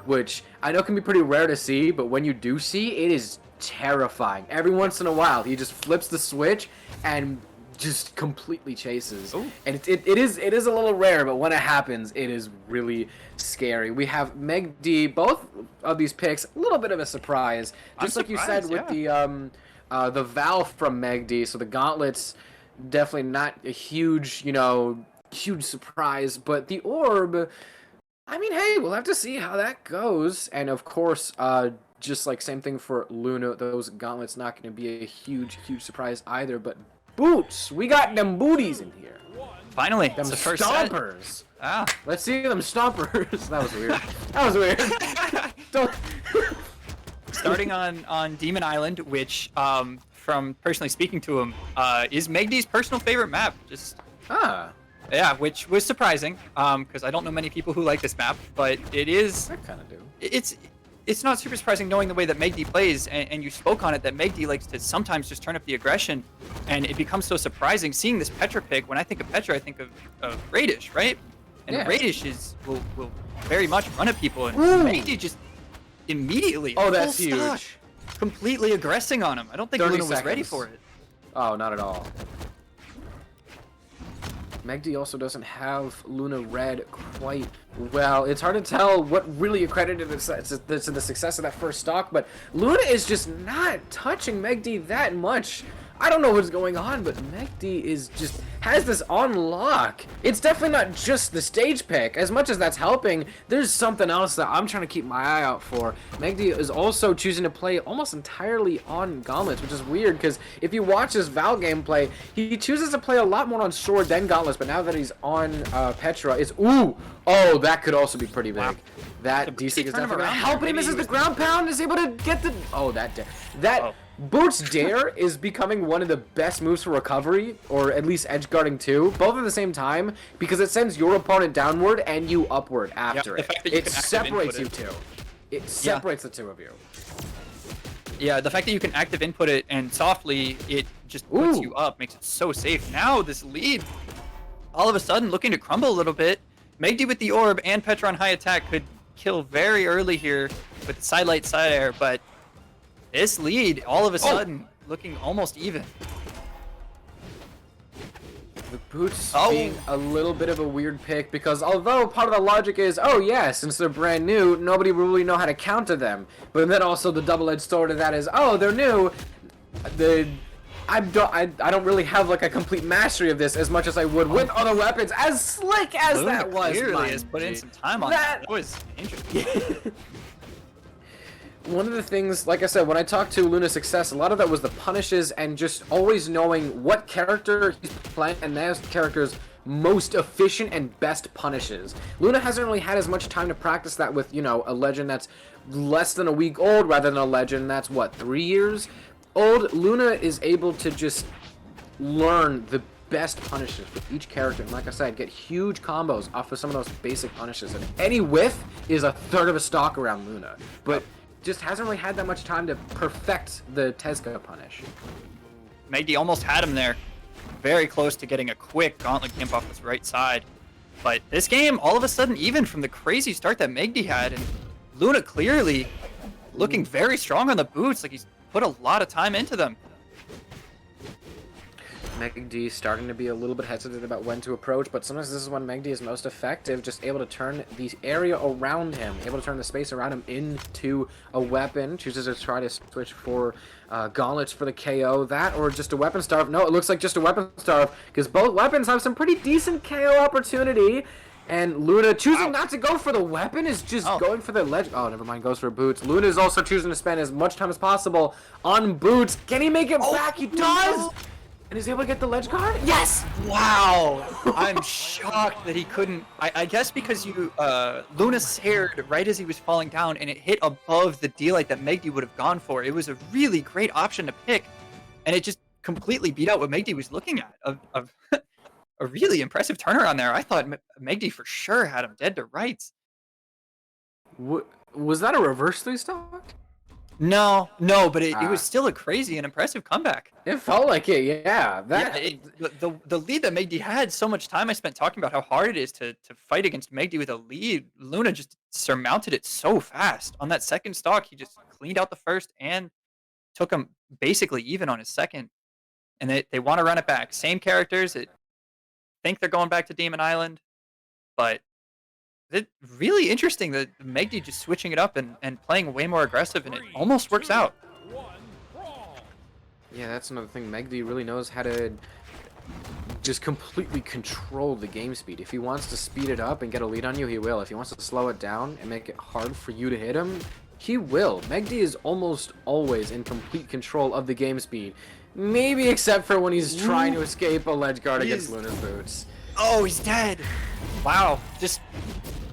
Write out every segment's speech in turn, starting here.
which I know can be pretty rare to see, but when you do see, it is terrifying. Every once in a while, he just flips the switch and just completely chases. Ooh. And it is a little rare, but when it happens, it is really scary. We have MEGD, both of these picks, a little bit of a surprise. Just like you said with the Valve from MEGD, so the gauntlets, definitely not a huge, huge surprise, but the orb, I mean, hey, we'll have to see how that goes. And of course, just like same thing for Luna, those gauntlets not going to be a huge surprise either. But boots, we got them booties in here. Finally, them it's the first stompers. Set. Ah, let's see them stompers. That was weird. That was weird. Don't. Starting on Demon Island, which, from personally speaking to him, is MEGD's personal favorite map. Yeah, which was surprising, because I don't know many people who like this map, but it is. I kind of do. It's not super surprising knowing the way that MEGD plays, and you spoke on it, that MEGD likes to sometimes just turn up the aggression, and it becomes so surprising seeing this Petra pick. When I think of Petra, I think of Radish, right? And yeah. Radish will very much run at people, and MEGD just immediately. Oh, that's huge. Completely aggressing on him. I don't think Luna was ready for it. Oh, not at all. MEGD also doesn't have Luna red quite well. It's hard to tell what really accredited to the success of that first stock, but Luna is just not touching MEGD that much. I don't know what's going on, but MEGD is just has this on lock. It's definitely not just the stage pick. As much as that's helping, there's something else that I'm trying to keep my eye out for. MEGD is also choosing to play almost entirely on gauntlets, which is weird because if you watch his Val gameplay, he chooses to play a lot more on sword than gauntlets, but now that he's on Petra, it's oh, that could also be pretty big. Wow. That DC is definitely gonna help, but he misses the ground pound, is able to get the Boots Dare is becoming one of the best moves for recovery, or at least edge guarding too, both at the same time, because it sends your opponent downward and you upward after it. It separates you two. It separates the two of you. Yeah, the fact that you can active input it and softly it just puts you up makes it so safe. Now this lead, all of a sudden looking to crumble a little bit. MEGD with the orb and Petra on high attack could kill very early here with the side light side air, but this lead, all of a sudden, looking almost even. The boots being a little bit of a weird pick, because although part of the logic is, oh yeah, since they're brand new, nobody will really know how to counter them. But then also the double-edged sword of that is, oh, they're new. I don't really have like a complete mastery of this as much as I would with other weapons. As slick as that was, clearly has put in some time on that. That was interesting. One of the things, like I said, when I talked to Luna's success, a lot of that was the punishes and just always knowing what character he's playing and that character's most efficient and best punishes. Luna hasn't really had as much time to practice that with, a legend that's less than a week old rather than a legend that's, 3 years old. Luna is able to just learn the best punishes with each character, and like I said, get huge combos off of some of those basic punishes. And any whiff is a third of a stock around Luna. But just hasn't really had that much time to perfect the Tezca punish. MEGD almost had him there. Very close to getting a quick gauntlet camp off his right side. But this game, all of a sudden, even from the crazy start that MEGD had, and Luna clearly looking very strong on the boots, like he's put a lot of time into them. MEGD starting to be a little bit hesitant about when to approach, but sometimes this is when MEGD is most effective, just able to turn the area around him, able to turn the space around him into a weapon. Chooses to try to switch for gauntlets for the KO. That or just a weapon starve. No, it looks like just a weapon starve, because both weapons have some pretty decent KO opportunity. And Luna choosing not to go for the weapon is just going for the ledge. Oh, never mind, goes for boots. Luna is also choosing to spend as much time as possible on boots. Can he make it back? He does! And he's able to get the ledge guard? Yes! Wow! I'm shocked that he couldn't. I guess because Luna sared right as he was falling down and it hit above the D-light that MEGD would have gone for. It was a really great option to pick, and it just completely beat out what MEGD was looking at. A really impressive turnaround there. I thought MEGD for sure had him dead to rights. Was that a reverse 3 stock? No, no, but it was still a crazy and impressive comeback. It felt like it, yeah. Yeah, the lead that MEGD had, so much time I spent talking about how hard it is to fight against MEGD with a lead. Luna just surmounted it so fast. On that second stock, he just cleaned out the first and took him basically even on his second. And they want to run it back. Same characters. I think they're going back to Demon Island. But it's really interesting that MEGD just switching it up and playing way more aggressive, and it almost works out. Yeah, that's another thing. MEGD really knows how to just completely control the game speed. If he wants to speed it up and get a lead on you, he will. If he wants to slow it down and make it hard for you to hit him, he will. MEGD is almost always in complete control of the game speed. Maybe except for when he's trying to escape a ledge guard against Luna's boots. Oh, he's dead. Wow, just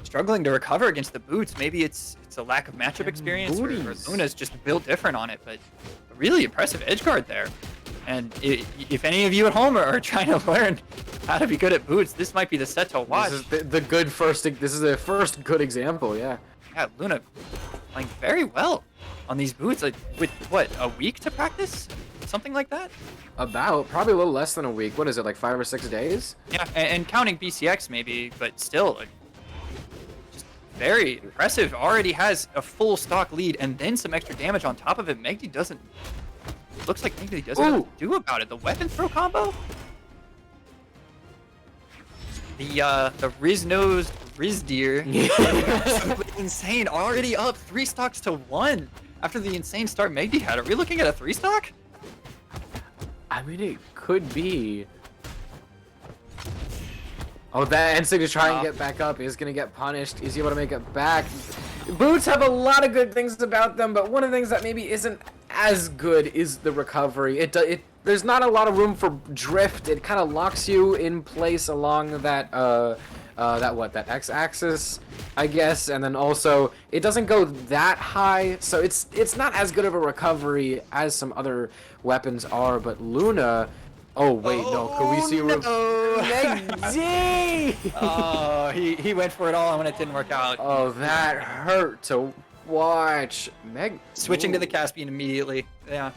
struggling to recover against the boots. Maybe it's a lack of matchup experience, or Luna's just built different on it, but a really impressive edge guard there. And if any of you at home are trying to learn how to be good at boots, this might be the set to watch. This is the good first. This is the first good example, yeah. Yeah, Luna playing very well on these boots. Like, with what, a week to practice, something like that. Probably a little less than a week. What is it, like 5 or 6 days? Yeah, and counting BCX maybe, but still, like, just very impressive. Already has a full stock lead and then some extra damage on top of it. MEGD doesn't. Looks like MEGD doesn't know what to do about it. The weapon throw combo. The Riz-nosed Riz-deer. Insane. Already up 3 stocks to 1 after the insane start MEGD had. Are we looking at a 3 stock? I mean, it could be. Oh, that instinct to try and get back up is going to get punished. Is he able to make it back? Boots have a lot of good things about them, but one of the things that maybe isn't as good is the recovery. There's not a lot of room for drift. It kind of locks you in place along that that x-axis, I guess, and then also it doesn't go that high, so it's not as good of a recovery as some other weapons are. But Luna, oh wait, no, could we see MEGD? Oh, he went for it all and it didn't work out. Oh, that hurt to watch. Switching to the Caspian immediately. Yeah.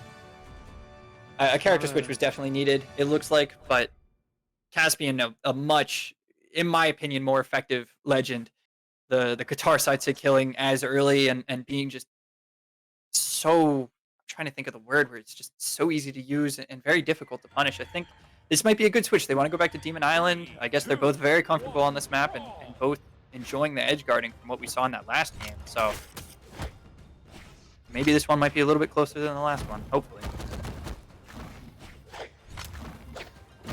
A character switch was definitely needed, it looks like, but Caspian, a much, in my opinion, more effective legend. The Qatar side stick killing as early and being just so, I'm trying to think of the word where it's just so easy to use and very difficult to punish. I think this might be a good switch. They want to go back to Demon Island. I guess they're both very comfortable on this map and both enjoying the edge guarding from what we saw in that last game. So maybe this one might be a little bit closer than the last one, hopefully.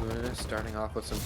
Luna starting off with some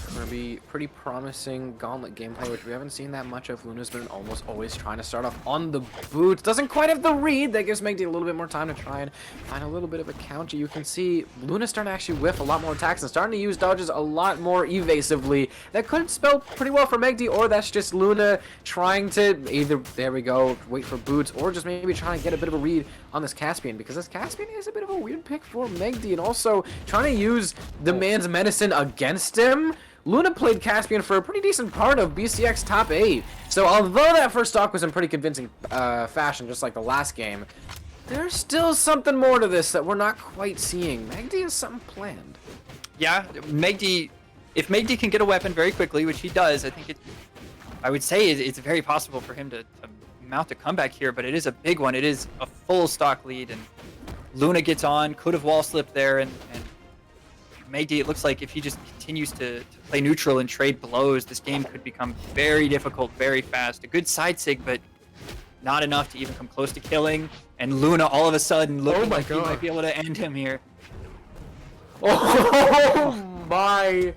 pretty promising gauntlet gameplay, which we haven't seen that much of. Luna's been almost always trying to start off on the boots. Doesn't quite have the read. That gives MEGD a little bit more time to try and find a little bit of a counter. You can see Luna's starting to actually whiff a lot more attacks and starting to use dodges a lot more evasively. That could spell pretty well for MEGD, or that's just Luna trying to either, there we go, wait for boots, or just maybe trying to get a bit of a read on this Caspian, because this Caspian is a bit of a weird pick for MEGD, and also trying to use the man's medicine against him. Luna played Caspian for a pretty decent part of BCX top 8. So although that first stock was in pretty convincing fashion, just like the last game, there's still something more to this that we're not quite seeing. MEGD has something planned. Yeah, MEGD, if MEGD can get a weapon very quickly, which he does, I think I would say it's very possible for him to mount a comeback here, but it is a big one. It is a full stock lead, and Luna gets on, could have wall slipped there, and MEGD, it looks like if he just continues to play neutral and trade blows, this game could become very difficult very fast. A good side sig, but not enough to even come close to killing. And Luna all of a sudden looking like he might be able to end him here. Oh my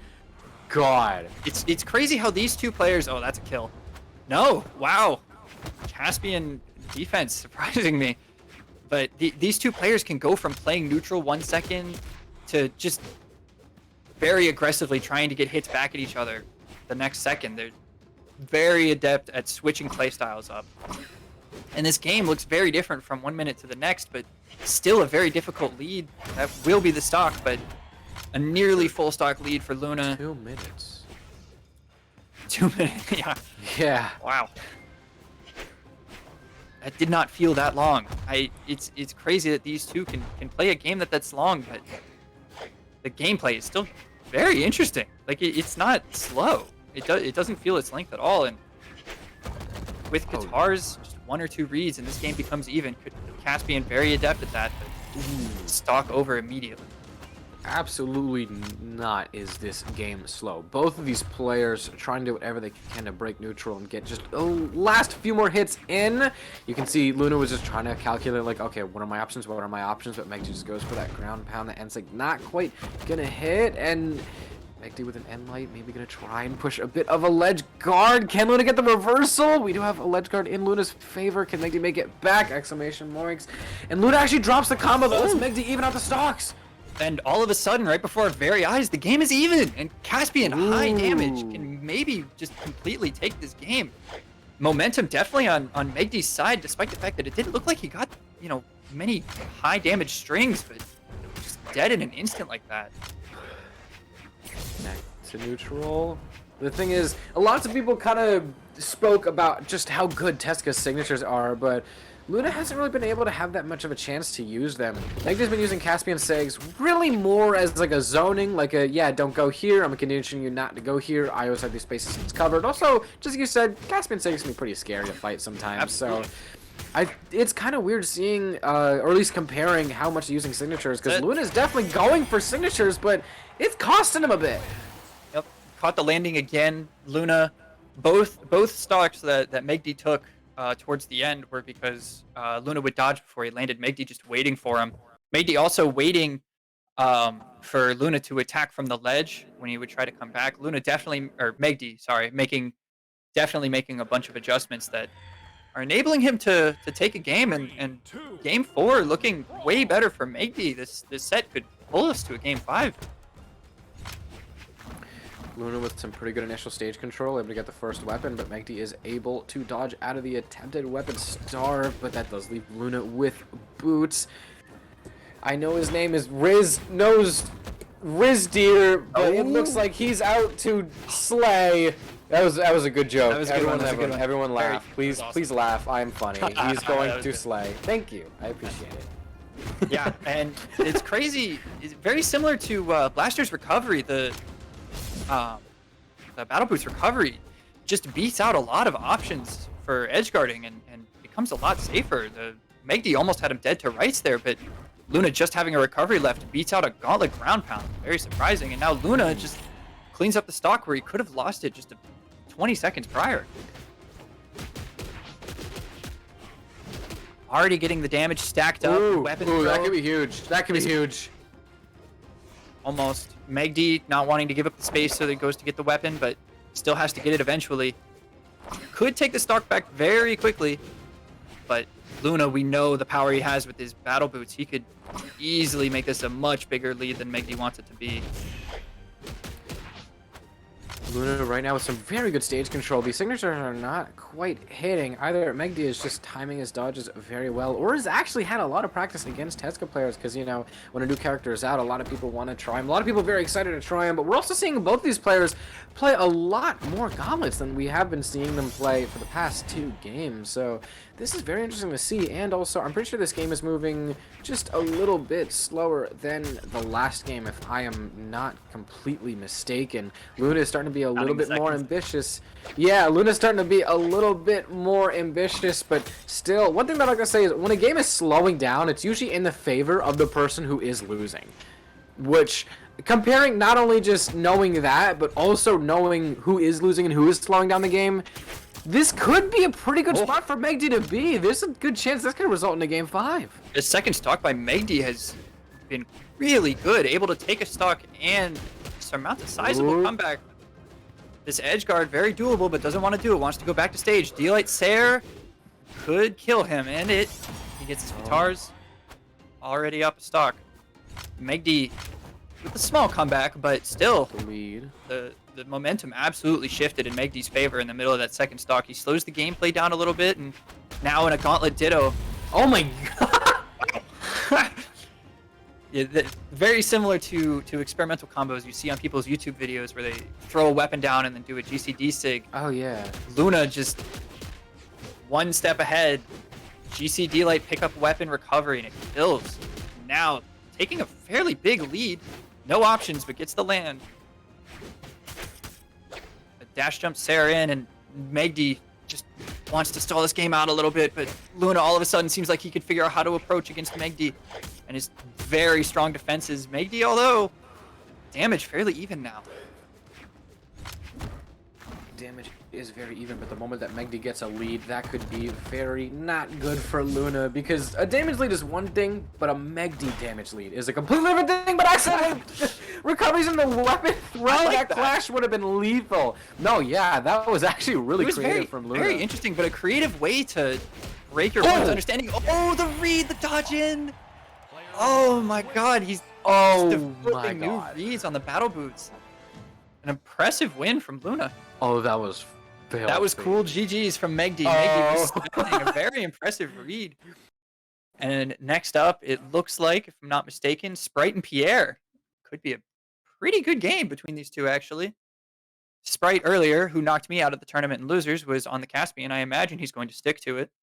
god. It's crazy how these two players... Oh, that's a kill. No, wow. Caspian defense surprising me. But these two players can go from playing neutral 1 second to just very aggressively trying to get hits back at each other the next second. They're very adept at switching playstyles up. And this game looks very different from 1 minute to the next, but still a very difficult lead. That will be the stock, but a nearly full stock lead for Luna. 2 minutes. 2 minutes, yeah. Yeah. Wow. that did not feel that long. It's crazy that these two can play a game that's long, but the gameplay is still very interesting. Like it's not slow. It doesn't feel its length at all. And with guitars, just 1 or 2 reads, and this game becomes even. Caspian very adept at that, but stock over immediately. Absolutely not is this game slow. Both of these players are trying to do whatever they can to break neutral and get just last few more hits in. You can see Luna was just trying to calculate, like, okay, what are my options? What are my options? But MEGD just goes for that ground pound that ends like not quite gonna hit, and MEGD with an end light, maybe gonna try and push a bit of a ledge guard. Can Luna get the reversal? We do have a ledge guard in Luna's favor. Can MEGD make it back? Exclamation marks. And Luna actually drops the combo that lets MEGD even out the stocks. And all of a sudden, right before our very eyes, the game is even, and Caspian, high damage, can maybe just completely take this game. Momentum definitely on MEGD's side, despite the fact that it didn't look like he got, you know, many high damage strings, but just dead in an instant like that. Back to neutral. The thing is, lots of people kind of spoke about just how good Teska's signatures are, but Luna hasn't really been able to have that much of a chance to use them. MEGD's been using Caspian Segs really more as like a zoning, like a, yeah, don't go here, I'm conditioning you not to go here, I always have these spaces covered. Also, just like you said, Caspian Segs can be pretty scary to fight sometimes, Absolutely. so it's kind of weird seeing, or at least comparing how much they're using signatures, because Luna's definitely going for signatures, but it's costing him a bit. Yep, caught the landing again. Luna, both stocks that MEGD took towards the end were because Luna would dodge before he landed. MEGD just waiting for him. MEGD also waiting for Luna to attack from the ledge when he would try to come back. Luna definitely, or MEGD, sorry, definitely making a bunch of adjustments that are enabling him to take a game, and game 4 looking way better for MEGD. This set could pull us to a game 5. Luna with some pretty good initial stage control, able to get the first weapon, but MEGD is able to dodge out of the attempted weapon starve, but that does leave Luna with boots. I know his name is Rizdeer, but it looks like he's out to slay. That was a good joke. That was a good one. Everyone laugh. Please, awesome. Please laugh. I'm funny. He's going to slay. Thank you. I appreciate it. Yeah, and it's crazy. It's very similar to Blaster's recovery. The Battle Boots recovery just beats out a lot of options for edge guarding and becomes a lot safer. The MEGD almost had him dead to rights there, but Luna just having a recovery left beats out a gauntlet ground pound. Very surprising. And now Luna just cleans up the stock where he could have lost it just 20 seconds prior. Already getting the damage stacked up. Weapon throw. That could be huge. That could be huge. Almost. MEGD not wanting to give up the space so that he goes to get the weapon, but still has to get it eventually. Could take the stock back very quickly, but Luna, we know the power he has with his battle boots. He could easily make this a much bigger lead than MEGD wants it to be. Luna right now with some very good stage control. These signatures are not quite hitting. Either MEGD is just timing his dodges very well, or has actually had a lot of practice against Teska players, because, you know, when a new character is out, a lot of people want to try him. A lot of people are very excited to try him, but we're also seeing both these players play a lot more gauntlets than we have been seeing them play for the past 2 games. So this is very interesting to see, and also I'm pretty sure this game is moving just a little bit slower than the last game, if I am not completely mistaken. Luna is starting to be a little bit more ambitious. Yeah, Luna's starting to be a little bit more ambitious, but still, one thing that I'm gonna say is when a game is slowing down, it's usually in the favor of the person who is losing. Which, comparing not only just knowing that, but also knowing who is losing and who is slowing down the game, this could be a pretty good spot for MEGD to be. There's a good chance this could result in a game 5. The second stock by MEGD has been really good, able to take a stock and surmount a sizable comeback. This edge guard, very doable, but doesn't want to do it. Wants to go back to stage. D-Light Sayer could kill him, and he gets his guitars already up a stock. MEGD with a small comeback, but still, the momentum absolutely shifted in MEGD's favor in the middle of that second stock. He slows the gameplay down a little bit, and now in a gauntlet ditto. Oh my god! Yeah, very similar to experimental combos you see on people's YouTube videos where they throw a weapon down and then do a GCD sig. Oh yeah. Luna just one step ahead, GC D-Light pick up weapon recovery, and it kills. Now, taking a fairly big lead. No options, but gets the land. A dash jump Sarah in, and MEGD just wants to stall this game out a little bit, but Luna all of a sudden seems like he could figure out how to approach against MEGD and his very strong defenses. MEGD, although, damage fairly even now. Damage is very even, but the moment that MEGD gets a lead, that could be very not good for Luna, because a damage lead is one thing, but a MEGD damage lead is a completely different thing. But accidentally recoveries in the weapon throw, that clash would have been lethal. No, yeah, that was actually really creative from Luna. Very interesting, but a creative way to break your opponent's understanding. Oh, the read, the dodge in. Oh my god, he's developing new reads on the battle boots. An impressive win from Luna. Oh, that was cool. GG's from MEGD. MEGD was spending a very impressive read. And next up, it looks like, if I'm not mistaken, Sprite and Pierre. Could be a pretty good game between these two, actually. Sprite earlier, who knocked me out of the tournament in losers, was on the Caspian. I imagine he's going to stick to it.